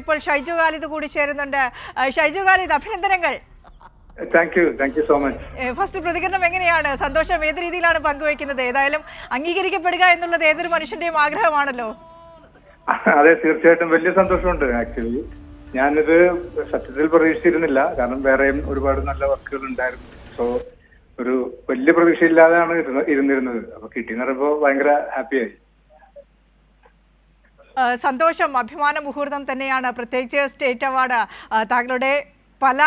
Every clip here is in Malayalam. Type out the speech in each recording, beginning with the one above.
ഇപ്പോൾ ഷൈജു ഖാലിദ് കൂടി ചേരുന്നുണ്ട്. ഷൈജു ഖാലിദ്, അഭിനന്ദനങ്ങൾ. Thank you so much. First പ്രതികരണം എങ്ങനെയാണ്? സന്തോഷം ഏത് രീതിയിലാണ് പങ്കുവയ്ക്കുന്നത്? ഏതായാലും അംഗീകരിക്കപ്പെടുക എന്നുള്ളത് ഏതൊരു മനുഷ്യന്റെയും ആഗ്രഹമാണല്ലോ. അതെ, തീർച്ചയായിട്ടും വലിയ സന്തോഷമുണ്ട്. ആക്ച്വലി ഞാനിത് സത്യത്തിൽ പ്രതീക്ഷിച്ചിരുന്നില്ല, കാരണം വേറെയും ഒരുപാട് നല്ല വർക്കുകൾ ഉണ്ടായിരുന്നു. സോ ഒരു വലിയ പ്രതീക്ഷയില്ലാതെയാണ് ഇരുന്നിരുന്നത്. അപ്പൊ കിട്ടിയെന്ന് പറയുമ്പോൾ ഭയങ്കര ഹാപ്പിയായി. സന്തോഷം, അഭിമാന മുഹൂർത്തം തന്നെയാണ്. പ്രത്യേകിച്ച് സ്റ്റേറ്റ് അവാർഡ്, താങ്കളുടെ പല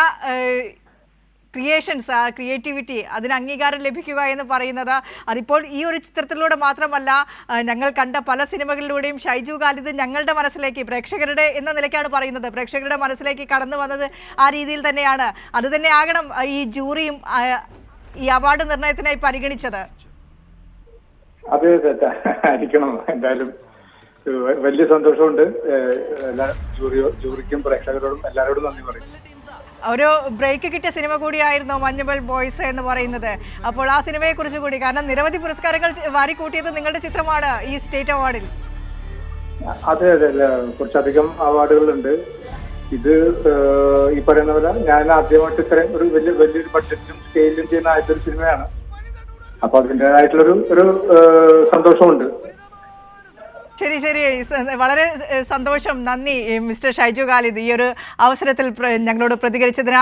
ക്രിയേഷൻസ്, ക്രിയേറ്റിവിറ്റി, അതിന് അംഗീകാരം ലഭിക്കുക എന്ന് പറയുന്നത് അതിപ്പോൾ ഈ ഒരു ചിത്രത്തിലൂടെ മാത്രമല്ല, ഞങ്ങൾ കണ്ട പല സിനിമകളിലൂടെയും ഷൈജു ഖാലിദ് ഞങ്ങളുടെ മനസ്സിലേക്ക്, പ്രേക്ഷകരുടെ എന്ന നിലയ്ക്കാണ് പറയുന്നത്, പ്രേക്ഷകരുടെ മനസ്സിലേക്ക് കടന്നു വന്നത് ആ രീതിയിൽ തന്നെയാണ്. അത് തന്നെ ആകണം ഈ ജൂറിയും ഈ അവാർഡ് നിർണയത്തിനായി പരിഗണിച്ചത്. അതെ, ആയിരിക്കണം. എന്തായാലും വലിയ സന്തോഷമുണ്ട്. എല്ലാ ജൂറിക്കും പ്രേക്ഷകരോടും എല്ലാവരോടും നന്ദി പറയും. ഒരു ബ്രേക്ക് കിട്ടിയ സിനിമ കൂടിയായിരുന്നു മഞ്ഞുമൽ ബോയ്സ് എന്ന് പറയുന്നത്. അപ്പോൾ ആ സിനിമയെ കുറിച്ച് കൂടി, കാരണം നിരവധി പുരസ്കാരങ്ങൾ വാരിക്കൂട്ടിയത് നിങ്ങളുടെ ചിത്രമാണ് ഈ സ്റ്റേറ്റ് അവാർഡിൽ. അതെ, കുറച്ചധികം അവാർഡുകളുണ്ട്. ഇത് ഈ പറയുന്ന പോലെ ഞാൻ ആദ്യമായിട്ട് ഇത്രയും ഒരു വലിയൊരു ബഡ്ജറ്റിലും സ്കെയിലും ചെയ്യുന്ന ആദ്യത്തെ ഒരു സിനിമയാണ്. അപ്പൊ അതിൻ്റെതായിട്ടുള്ളൊരു സന്തോഷമുണ്ട്. ശരി, വളരെ സന്തോഷം. നന്ദി മിസ്റ്റർ ഷൈജു ഖാലിദ്, ഈ ഒരു അവസരത്തിൽ ഞങ്ങളോട് പ്രതികരിച്ചതിന്.